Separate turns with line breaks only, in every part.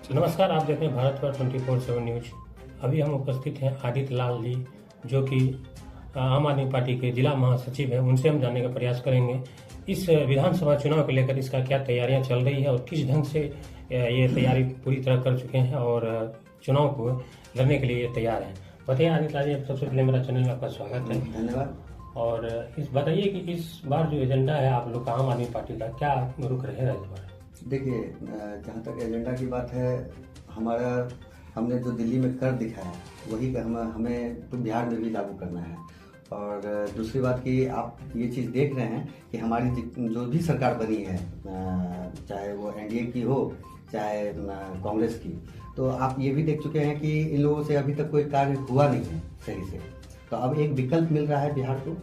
नमस्कार, आप देख रहे हैं भारत पर 24/7 न्यूज। अभी हम उपस्थित हैं आदित्य लाल जी, जो कि आम आदमी पार्टी के जिला महासचिव हैं। उनसे हम जानने का प्रयास करेंगे इस विधानसभा चुनाव को लेकर इसका क्या तैयारियां चल रही है और किस ढंग से ये तैयारी पूरी तरह कर चुके हैं और चुनाव को लड़ने के लिए ये तैयार हैं। बताइए आदित्य लाल जी, सबसे पहले मेरा चैनल में आपका स्वागत है।
धन्यवाद।
और इस बताइए कि इस बार जो एजेंडा है आप लोग का आम आदमी पार्टी का, क्या रुख रहेगा इस बार?
देखिए, जहाँ तक एजेंडा की बात है, हमने जो दिल्ली में कर दिखाया वही हमें तो बिहार में भी लागू करना है। और दूसरी बात कि आप ये चीज़ देख रहे हैं कि हमारी जो भी सरकार बनी है, चाहे वो एनडीए की हो चाहे कांग्रेस की, तो आप ये भी देख चुके हैं कि इन लोगों से अभी तक कोई कार्य हुआ नहीं है सही से। तो अब एक विकल्प मिल रहा है बिहार को,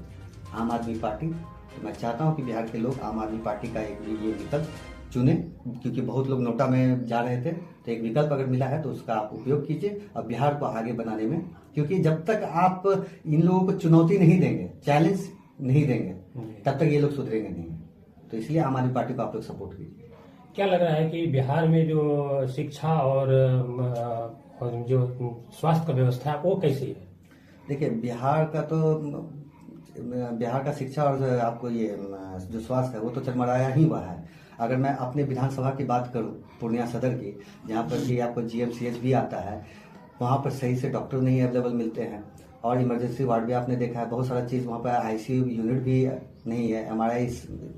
आम आदमी पार्टी। तो मैं चाहता हूँ कि बिहार के लोग आम आदमी पार्टी का एक ये विकल्प चुने, क्योंकि बहुत लोग नोटा में जा रहे थे। तो एक विकल्प अगर मिला है तो उसका आप उपयोग कीजिए और बिहार को आगे बनाने में, क्योंकि जब तक आप इन लोगों को चुनौती नहीं देंगे, चैलेंज नहीं देंगे, तब तक ये लोग सुधरेंगे नहीं। तो इसलिए आम आदमी पार्टी को आप लोग सपोर्ट कीजिए।
क्या लग रहा है कि बिहार में जो शिक्षा और जो स्वास्थ्य का व्यवस्था है वो कैसी है?
देखिए, बिहार का शिक्षा और आपको ये जो स्वास्थ्य है वो तो चरमराया ही हुआ है। अगर मैं अपने विधानसभा की बात करूं, पूर्णिया सदर की, जहां पर कि आपको जीएमसीएच भी आता है, वहां पर सही से डॉक्टर नहीं अवेलेबल मिलते हैं। और इमरजेंसी वार्ड भी आपने देखा है, बहुत सारा चीज़ वहाँ पर आईसीयू यूनिट भी नहीं है, एमआरआई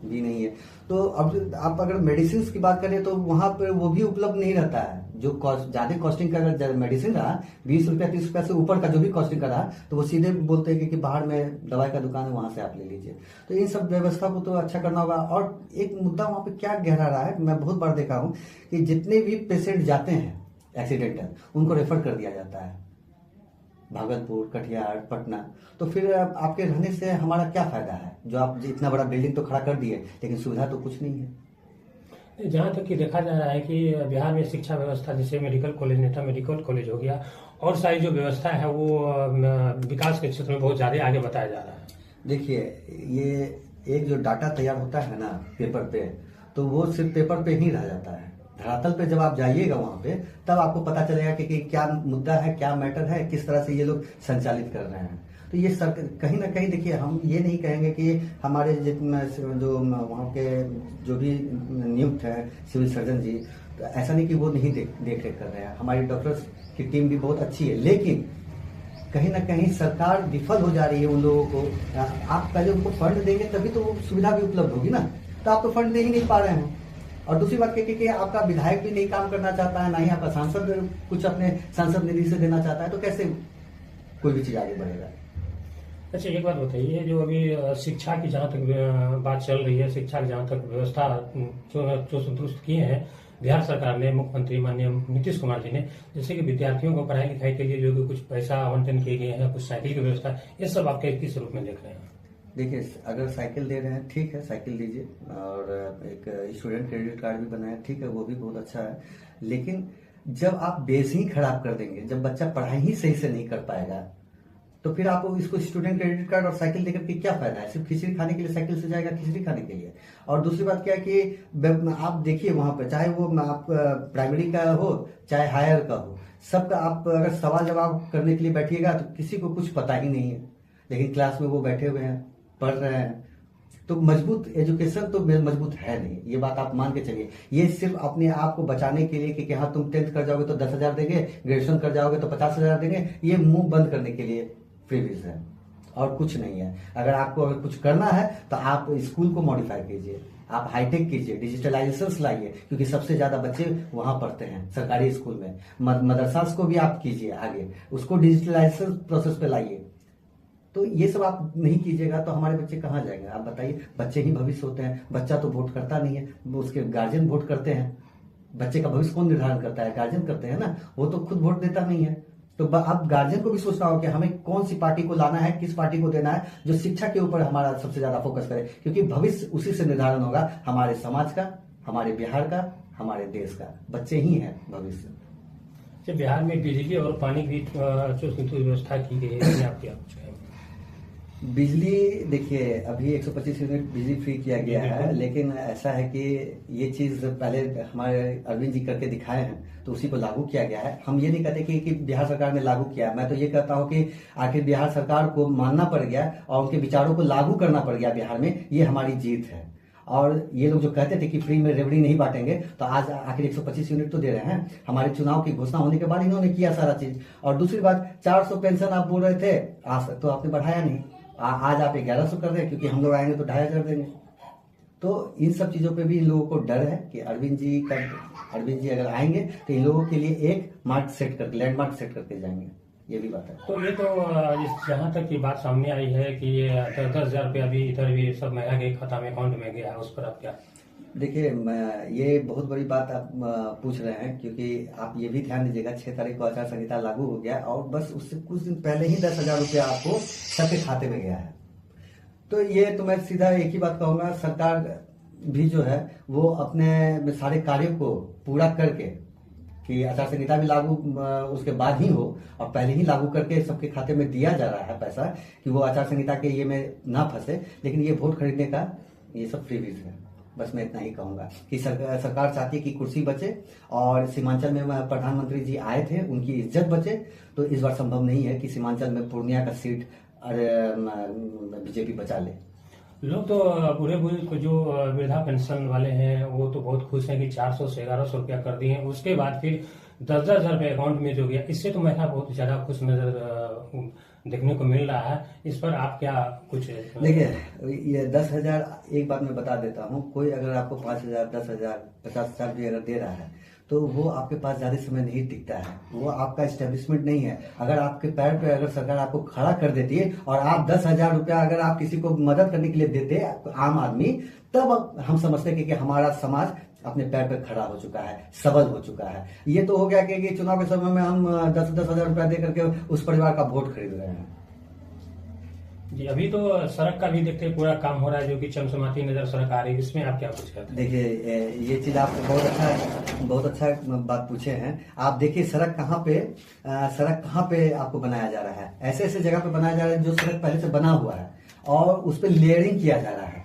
भी नहीं है। तो अब आप अगर मेडिसिन की बात करें तो वहाँ पर वो भी उपलब्ध नहीं रहता है। जो ज़्यादा कॉस्टिंग का अगर मेडिसिन रहा, 20 रुपया 30 रुपया से ऊपर का जो भी कॉस्टिंग का रहा, तो वो सीधे बोलते हैं कि बाहर में दवाई का दुकान है, वहाँ से आप ले लीजिए। तो इन सब व्यवस्था को तो अच्छा करना होगा। और एक मुद्दा वहाँ पर क्या गहरा रहा है, मैं बहुत बार देखा हूँ कि जितने भी पेशेंट जाते हैं एक्सीडेंटल, उनको रेफर कर दिया जाता है भागलपुर, कटिहार, पटना। तो फिर आपके रहने से हमारा क्या फायदा है? जो आप इतना बड़ा बिल्डिंग तो खड़ा कर दिए, लेकिन सुविधा तो कुछ नहीं है।
जहाँ तक कि देखा जा रहा है कि बिहार में शिक्षा व्यवस्था, जैसे मेडिकल कॉलेज नहीं था, मेडिकल कॉलेज हो गया, और सारी जो व्यवस्था है वो विकास के क्षेत्र में बहुत ज्यादा आगे बताया जा रहा है।
देखिए, ये एक जो डाटा तैयार होता है ना पेपर पे, तो वो सिर्फ पेपर पे ही रह जाता है। धरातल पे जब आप जाइएगा वहां पे, तब आपको पता चलेगा कि क्या मुद्दा है, क्या मैटर है, किस तरह से ये लोग संचालित कर रहे हैं। तो ये कहीं ना कहीं, देखिए, हम ये नहीं कहेंगे कि हमारे जो वहाँ के जो भी नियुक्त है सिविल सर्जन जी, तो ऐसा नहीं कि वो नहीं देख रेख कर रहे हैं। हमारी डॉक्टर्स की टीम भी बहुत अच्छी है, लेकिन कहीं ना कहीं सरकार विफल हो जा रही है उन लोगों को। आप पहले उनको फंड देंगे तभी तो वो सुविधा भी उपलब्ध होगी ना, तो आप तो फंड दे ही नहीं पा रहे हैं। और दूसरी बात कि आपका विधायक भी नहीं काम करना चाहता है, ना ही आपका सांसद कुछ अपने सांसद निधि से देना चाहता है, तो कैसे कोई भी चीज आगे बढ़ेगा?
अच्छा, एक बात बताइए, जो अभी शिक्षा की जहाँ तक बात चल रही है, शिक्षा की जहाँ तक व्यवस्था जो दुरुस्त किए हैं बिहार सरकार ने, मुख्यमंत्री माननीय नीतीश कुमार जी ने, जैसे कि विद्यार्थियों को पढ़ाई लिखाई के लिए जो भी कुछ पैसा आवंटन किए गए हैं, कुछ साइकिल की व्यवस्था, ये सब आप किस रूप में देख रहे हैं?
देखिए, अगर साइकिल दे रहे हैं, ठीक है, साइकिल दीजिए। और एक स्टूडेंट क्रेडिट कार्ड भी बनाया, ठीक है, वो भी बहुत अच्छा है। लेकिन जब आप बेस ही खराब कर देंगे, जब बच्चा पढ़ाई ही सही से नहीं कर पाएगा, तो फिर आपको इसको स्टूडेंट क्रेडिट कार्ड और साइकिल देकर के क्या फायदा है? सिर्फ खिचड़ी खाने के लिए साइकिल से जाएगा, खिचड़ी खाने के लिए। और दूसरी बात क्या है कि आप देखिए वहां पर, चाहे वो आप प्राइमरी का हो चाहे हायर का हो, सबका आप अगर सवाल जवाब करने के लिए बैठिएगा तो किसी को कुछ पता ही नहीं है। लेकिन क्लास में वो बैठे हुए हैं, पढ़ रहे हैं। तो मजबूत एजुकेशन तो मजबूत है नहीं, ये बात आप मान के चलिए। ये सिर्फ अपने आप को बचाने के लिए कि हाँ, तुम 10th कर जाओगे तो 10,000 देंगे, ग्रेजुएशन कर जाओगे तो 50,000 देंगे, ये मुंह बंद करने के लिए फ्रीबीज है और कुछ नहीं है। अगर कुछ करना है तो आप स्कूल को मॉडिफाई कीजिए, आप हाईटेक कीजिए, डिजिटलाइजेशन लाइए, क्योंकि सबसे ज्यादा बच्चे वहां पढ़ते हैं सरकारी स्कूल में। मदरसास को भी आप कीजिए आगे, उसको डिजिटलाइजेशन प्रोसेस पे लाइए। तो ये सब आप नहीं कीजिएगा तो हमारे बच्चे कहाँ जाएंगे? आप बताइए। बच्चे ही भविष्य होते हैं। बच्चा तो वोट करता नहीं है, उसके गार्जियन वोट करते हैं। बच्चे का भविष्य कौन निर्धारण करता है? गार्जियन करते हैं ना, वो तो खुद वोट देता नहीं है। तो अब गार्जियन को भी सोचना होगा कि हमें कौन सी पार्टी को लाना है, किस पार्टी को देना है, जो शिक्षा के ऊपर हमारा सबसे ज्यादा फोकस करे, क्योंकि भविष्य उसी से निर्धारण होगा, हमारे समाज का, हमारे बिहार का, हमारे देश का। बच्चे ही हैं भविष्य।
बिहार में बिजली और पानी की जो व्यवस्था की गई है, आप क्या कुछ कहेंगे?
बिजली देखिए अभी 125 यूनिट बिजली फ्री किया गया है, लेकिन ऐसा है कि ये चीज पहले हमारे अरविंद जी करके दिखाए हैं तो उसी को लागू किया गया है। हम ये नहीं कहते कि बिहार सरकार ने लागू किया, मैं तो ये कहता हूँ कि आखिर बिहार सरकार को मानना पड़ गया और उनके विचारों को लागू करना पड़ गया बिहार में, ये हमारी जीत है। और ये लोग जो कहते थे कि फ्री में रेवड़ी नहीं बांटेंगे, तो आज आखिर 125 यूनिट तो दे रहे हैं। हमारे चुनाव की घोषणा होने के बाद इन्होंने किया सारा चीज। और दूसरी बात, 400 पेंशन आप बोल रहे थे, आज तक तो आपने बढ़ाया नहीं। आज आप 1100 कर दें, क्योंकि हम लोग आएंगे तो 2500 कर देंगे। तो इन सब चीजों पे भी इन लोगों को डर है कि अरविंद जी अगर आएंगे तो इन लोगों के लिए एक मार्क सेट करके, लैंडमार्क सेट करके जाएंगे, ये भी बात है।
तो ये तो जहाँ तक की बात सामने आई है कि ये 10,000 रुपया भी इधर भी सब महिला के खाता में, अकाउंट में गया है, उस पर आप क्या?
देखिए ये बहुत बड़ी बात आप पूछ रहे हैं, क्योंकि आप ये भी ध्यान दीजिएगा 6 तारीख को आचार संहिता लागू हो गया और बस उससे कुछ दिन पहले ही 10,000 रुपया आपको सबके खाते में गया है। तो ये तो मैं सीधा एक ही बात कहूंगा, सरकार भी जो है वो अपने सारे कार्यों को पूरा करके, कि आचार संहिता भी लागू उसके बाद ही हो और पहले ही लागू करके सबके खाते में दिया जा रहा है पैसा, कि वो आचार संहिता के ये में ना फंसे। लेकिन ये वोट खरीदने का ये सब फ्रीबीज है। बस मैं इतना ही कहूंगा कि सरकार चाहती है कि कुर्सी बचे और सीमांचल में प्रधानमंत्री जी आए थे, उनकी इज्जत बचे। तो इस बार संभव नहीं है कि सीमांचल में पूर्णिया का सीट बीजेपी बचा ले।
लोग तो बूढ़े बुजुर्ग जो वृद्धा पेंशन वाले हैं वो तो बहुत खुश हैं कि 400 से 1100 रुपया कर दिए हैं। उसके बाद फिर 10,000 रुपये अकाउंट में जो गया, इससे तो महिला बहुत ज्यादा खुश नजर देखने को मिल रहा है। इस पर आप क्या कुछ?
देखिए ये 10,000, एक बात मैं बता देता हूँ, कोई अगर आपको 5,000, 10,000, 50,000 भी अगर दे रहा है तो वो आपके पास ज्यादा समय नहीं टिकता है, वो आपका एस्टेब्लिशमेंट नहीं है। अगर आपके पैर पे अगर सरकार आपको खड़ा कर देती है और आप 10,000 रुपया अगर आप किसी को मदद करने के लिए देते आम आदमी, तब हम समझते हैं कि हमारा समाज अपने पैर पे खड़ा हो चुका है, सबल हो चुका है। ये तो हो गया कि चुनाव के समय में हम 10,000 रुपया दे करके उस परिवार का वोट खरीद रहे हैं।
जी, अभी तो सड़क का भी देखते हैं पूरा काम हो रहा है, जो कि चमचमाती नजर सड़क आ रही है, इसमें आप क्या कुछ कहते हैं?
देखिए ये चीज आप बहुत अच्छा बात पूछे हैं। आप देखिए सड़क कहाँ पे आपको बनाया जा रहा है। ऐसे ऐसे जगह पे बनाया जा रहा है जो सड़क पहले से बना हुआ है और उस पर लेयरिंग किया जा रहा है।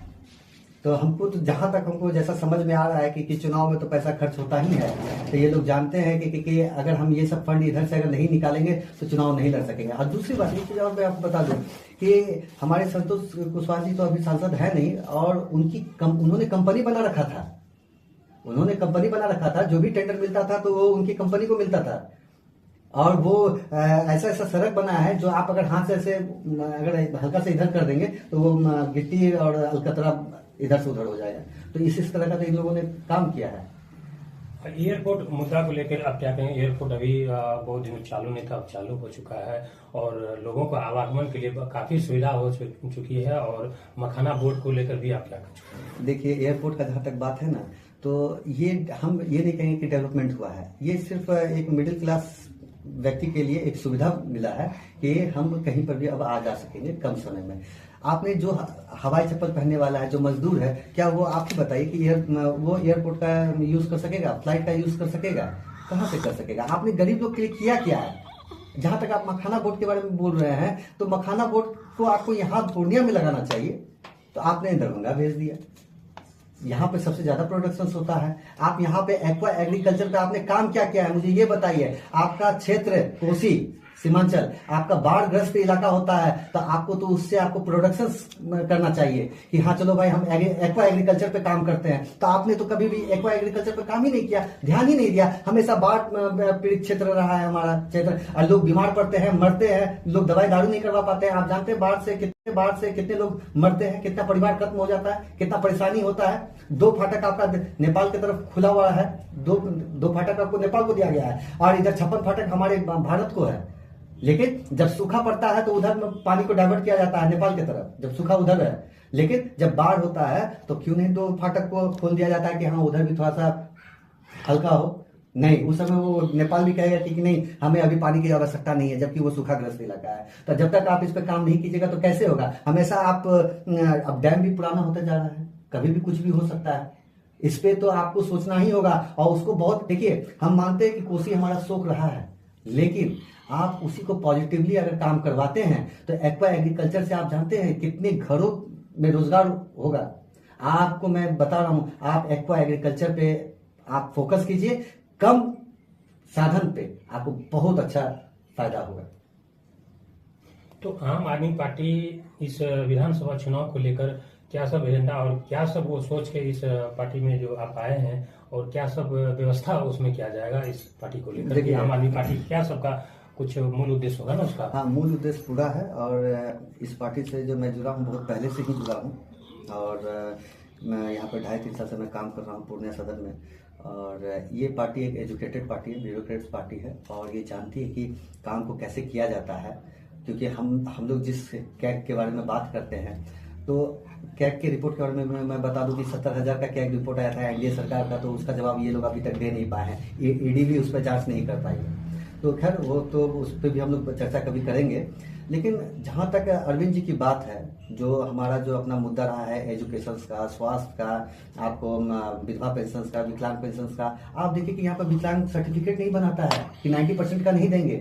तो हमको तो जहां तक हमको जैसा समझ में आ रहा है कि चुनाव में तो पैसा खर्च होता ही है, तो ये लोग जानते हैं कि अगर हम ये सब फंड इधर से अगर नहीं निकालेंगे तो चुनाव नहीं लड़ सकेंगे। और दूसरी बात ये चीज और मैं आपको बता दूं कि हमारे संतोष कुशवाहा जी तो अभी सांसद है नहीं, और उन्होंने कंपनी बना रखा था। जो भी टेंडर मिलता था तो वो उनकी कंपनी को मिलता था। और वो ऐसा सड़क बना है जो आप अगर हाथ से ऐसे अगर हल्का से इधर कर देंगे तो वो गिट्टी और अलकतरा इधर से उधर हो जाएगा। तो इस तरह का तो इन लोगों ने काम किया है।
एयरपोर्ट मुद्दा को लेकर आप क्या कहें? एयरपोर्ट अभी बहुत दिन चालू नहीं था, अब चालू हो चुका है और लोगों को आवागमन के लिए काफी सुविधा हो चुकी है। और मखाना बोर्ड को लेकर भी आप क्या कहें?
देखिए एयरपोर्ट का जहां तक बात है ना, तो ये हम ये नहीं कहेंगे कि डेवलपमेंट हुआ है। ये सिर्फ एक मिडिल क्लास व्यक्ति के लिए एक सुविधा मिला है कि हम कहीं पर भी अब आ जा सकेंगे कम समय में। आपने जो हवाई चप्पल पहनने वाला है, जो मजदूर है, क्या वो आप ही बताइए कि वो एयरपोर्ट का यूज कर सकेगा, फ्लाइट का यूज कर सकेगा? कहाँ से कर सकेगा? आपने गरीब लोग के लिए किया क्या है? जहां तक आप मखाना बोर्ड के बारे में बोल रहे हैं, तो मखाना बोर्ड को आपको यहाँ पूर्णिया में लगाना चाहिए, तो आपने दरभंगा भेज दिया। यहाँ पे सबसे ज्यादा प्रोडक्शन होता है। आप यहाँ पे एक्वा एग्रीकल्चर पे आपने काम क्या किया है, मुझे ये बताइए। आपका क्षेत्र कोसी सीमांचल आपका बाढ़ ग्रस्त इलाका होता है, तो आपको तो उससे आपको प्रोडक्शन करना चाहिए कि हाँ चलो भाई हम एक्वा एग्रीकल्चर पे काम करते हैं। तो आपने तो कभी भी एक्वा एग्रीकल्चर पे काम ही नहीं किया, ध्यान ही नहीं दिया। हमेशा बाढ़ पीड़ित क्षेत्र रहा है हमारा क्षेत्र, और लोग बीमार पड़ते हैं, मरते हैं, लोग दवाई दारू नहीं करवा पाते हैं। आप जानते हैं बाढ़ से कितने लोग मरते हैं, कितना परिवार खत्म हो जाता है, कितना परेशानी होता है। 2 फाटक आपका नेपाल की तरफ खुला हुआ है, दो फाटक आपको नेपाल को दिया गया है, और इधर 56 फाटक हमारे भारत को है। लेकिन जब सूखा पड़ता है तो उधर पानी को डाइवर्ट किया जाता है नेपाल की तरफ, जब सूखा उधर है। लेकिन जब बाढ़ होता है तो क्यों नहीं 2 फाटक को खोल दिया जाता है कि हाँ उधर भी थोड़ा सा हल्का हो? नहीं, उस समय वो नेपाल भी कहेगा कि नहीं हमें अभी पानी की आवश्यकता नहीं है, जबकि वो सूखाग्रस्त इलाका है। तो जब तक आप इस पे काम नहीं कीजिएगा तो कैसे होगा? हमेशा आप अब डैम भी पुराना होता जा रहा है, कभी भी कुछ भी हो सकता है। इस पे तो आपको सोचना ही होगा। और उसको बहुत देखिए, हम मानते हैं कि कोसी हमारा शोक रहा है, लेकिन आप उसी को पॉजिटिवली अगर काम करवाते हैं तो एक्वा एग्रीकल्चर से आप जानते हैं कितने घरों में रोजगार होगा। आपको मैं बता रहा हूं, आप एक्वा एग्रीकल्चर पे आप फोकस कीजिए, कम साधन पे आपको बहुत अच्छा फायदा होगा।
तो आम आदमी पार्टी इस विधानसभा चुनाव को लेकर क्या सब एजेंडा और क्या सब वो सोच के इस पार्टी में जो आप आए हैं और क्या सब व्यवस्था उसमें किया जाएगा इस पार्टी को लेकर?
देखिए,
आम आदमी पार्टी क्या सबका कुछ मूल उद्देश्य होगा ना उसका?
हाँ, मूल उद्देश्य पूरा है। और इस पार्टी से जो मैं जुड़ा हूँ बहुत पहले से ही जुड़ा हूँ। और मैं यहाँ पे 2.5-3 साल से मैं काम कर रहा हूँ पूर्णिया सदन में। और ये पार्टी एक एजुकेटेड पार्टी है, ब्यूरोक्रेट्स पार्टी है, और ये जानती है कि काम को कैसे किया जाता है। क्योंकि हम लोग जिस कैग के बारे में बात करते हैं, तो कैग के रिपोर्ट के बारे में मैं बता दूं कि 70,000 का कैग रिपोर्ट आया था एनडीए सरकार का, तो उसका जवाब ये लोग अभी तक दे नहीं पाए हैं। ईडी भी उस पर जांच नहीं कर पाई है। तो खैर वो तो उस पर भी हम लोग चर्चा कभी करेंगे। लेकिन जहां तक अरविंद जी की बात है, जो हमारा जो अपना मुद्दा रहा है एजुकेशन का, स्वास्थ्य का, आपको विधवा पेंशन का, विकलांग पेंशन का, आप देखिए कि यहाँ पर विकलांग सर्टिफिकेट नहीं बनाता है कि 90% का नहीं देंगे,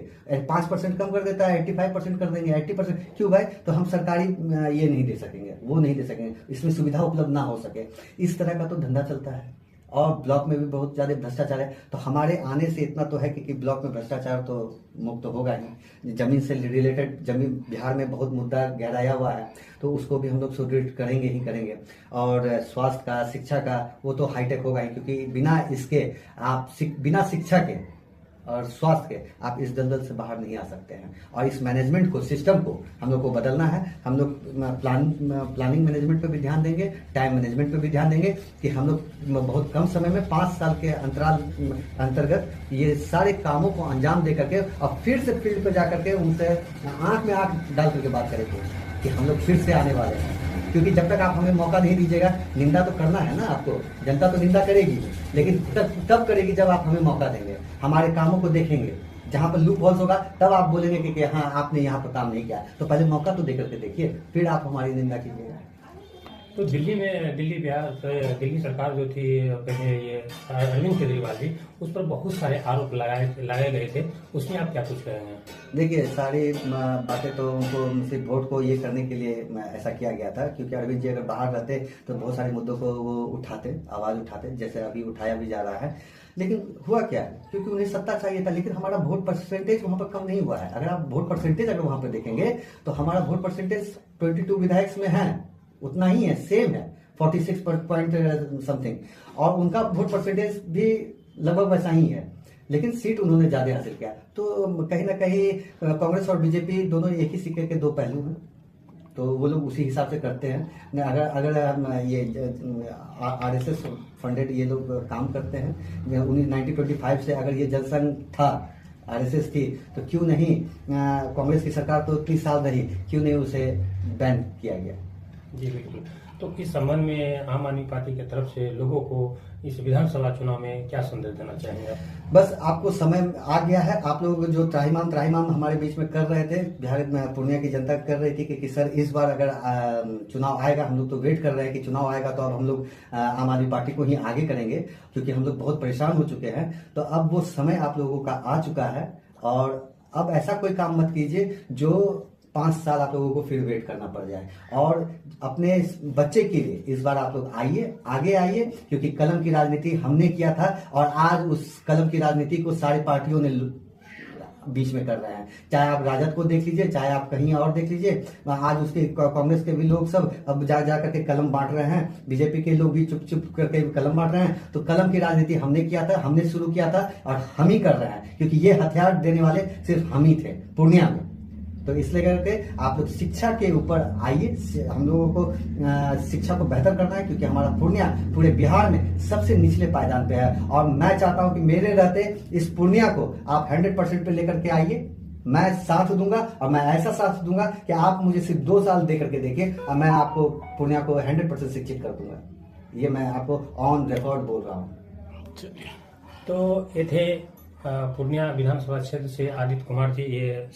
5% कम कर देता है, 85% कर देंगे, 80%। क्यों भाई? तो हम सरकारी ये नहीं दे सकेंगे, वो नहीं दे सकेंगे, इसमें सुविधा उपलब्ध ना हो सके। इस तरह का तो धंधा चलता है। और ब्लॉक में भी बहुत ज्यादा भ्रष्टाचार है। तो हमारे आने से इतना तो है कि ब्लॉक में भ्रष्टाचार तो मुक्त होगा ही। जमीन से रिलेटेड जमीन बिहार में बहुत मुद्दा गहराया हुआ है, तो उसको भी हम लोग सुदृढ़ करेंगे ही करेंगे। और स्वास्थ्य का, शिक्षा का, वो तो हाईटेक होगा ही, क्योंकि बिना इसके आप बिना शिक्षा के और स्वास्थ्य के आप इस दलदल से बाहर नहीं आ सकते हैं। और इस मैनेजमेंट को, सिस्टम को हम लोग को बदलना है। हम लोग प्लानिंग मैनेजमेंट पे भी ध्यान देंगे, टाइम मैनेजमेंट पे भी ध्यान देंगे कि हम लोग बहुत कम समय में 5 साल के अंतर्गत ये सारे कामों को अंजाम दे करके और फिर से फील्ड पे जा करके उनसे आंख में आंख डाल करके बात करेंगे कि हम लोग फिर से आने वाले हैं। क्योंकि जब तक आप हमें मौका नहीं दीजिएगा, निंदा तो करना है ना आपको, जनता तो निंदा करेगी, लेकिन तब करेगी जब आप हमें मौका देंगे, हमारे कामों को देखेंगे। जहां पर लूप होल्स होगा तब आप बोलेंगे कि हाँ आपने यहाँ पर काम नहीं किया। तो पहले मौका तो दे करके देखिए, फिर आप हमारी निंदा कीजिएगा।
तो दिल्ली सरकार जो थी पहले, ये अरविंद केजरीवाल जी, उस पर बहुत सारे आरोप लगाए गए थे, उसमें आप क्या कुछ कहेंगे?
देखिए, सारी बातें तो उनको सिर्फ वोट को ये करने के लिए ऐसा किया गया था, क्योंकि अरविंद जी अगर बाहर रहते तो बहुत सारे मुद्दों को वो उठाते, आवाज उठाते, जैसे अभी उठाया भी जा रहा है। लेकिन हुआ क्या, क्योंकि उन्हें सत्ता चाहिए था, लेकिन हमारा वोट परसेंटेज वहां पर कम नहीं हुआ है। अगर आप वोट परसेंटेज अगर वहां पर देखेंगे तो हमारा वोट परसेंटेज 22 विधायक में है, उतना ही है, सेम है, 46 पॉइंट समथिंग। और उनका वोट परसेंटेज भी लगभग वैसा ही है, लेकिन सीट उन्होंने ज्यादा हासिल किया। तो कहीं ना कहीं कांग्रेस और बीजेपी दोनों एक ही सिक्के के दो पहलू हैं, तो वो लोग उसी हिसाब से करते हैं। अगर ये आरएसएस फंडेड ये लोग काम करते हैं, 1925 से अगर ये जनसंघ था आरएसएस की, तो क्यों नहीं कांग्रेस की सरकार तो 30 साल रही, क्यों नहीं उसे बैन किया गया?
जी बिल्कुल। तो इस संबंध में आम आदमी पार्टी की तरफ से लोगों को इस विधानसभा चुनाव में क्या संदेश देना चाहेंगे?
बस आपको समय आ गया है। आप लोग जो त्राहिमाम हमारे बीच में कर रहे थे, बिहार में पूर्णिया की जनता कर रही थी कि सर इस बार अगर चुनाव आएगा, हम लोग तो वेट कर रहे हैं कि चुनाव आएगा तो अब हम लोग आम आदमी पार्टी को ही आगे करेंगे, क्योंकि हम लोग बहुत परेशान हो चुके हैं। तो अब वो समय आप लोगों का आ चुका है, और अब ऐसा कोई काम मत कीजिए जो 5 साल आप लोगों को फिर वेट करना पड़ जाए। और अपने बच्चे के लिए इस बार आप लोग आइए, आगे आइए, क्योंकि कलम की राजनीति हमने किया था और आज उस कलम की राजनीति को सारी पार्टियों ने बीच में कर रहे हैं। चाहे आप राजद को देख लीजिए, चाहे आप कहीं और देख लीजिए, आज उसके कांग्रेस के भी लोग सब अब जा करके कलम बांट रहे हैं, बीजेपी के लोग भी चुप करके कलम बांट रहे हैं। तो कलम की राजनीति हमने किया था, हमने शुरू किया था और हम ही कर रहे हैं, क्योंकि ये हथियार देने वाले सिर्फ हम ही थे पूर्णिया में। तो इसलिए करके आप लोग शिक्षा के ऊपर आइए, हम लोगों को शिक्षा को बेहतर करना है, क्योंकि हमारा पूर्णिया पूरे बिहार में सबसे निचले पायदान पे है। और मैं चाहता हूं कि मेरे रहते इस पूर्णिया को आप 100% पे लेकर के आइए। मैं साथ दूंगा, और मैं ऐसा साथ दूंगा कि आप मुझे सिर्फ 2 साल दे करके देखिए, और मैं आपको पूर्णिया को 100% शिक्षित कर दूंगा। ये मैं आपको ऑन रिकॉर्ड बोल रहा हूँ।
तो ये थे पूर्णिया विधानसभा क्षेत्र से आदित्य कुमार जी। ये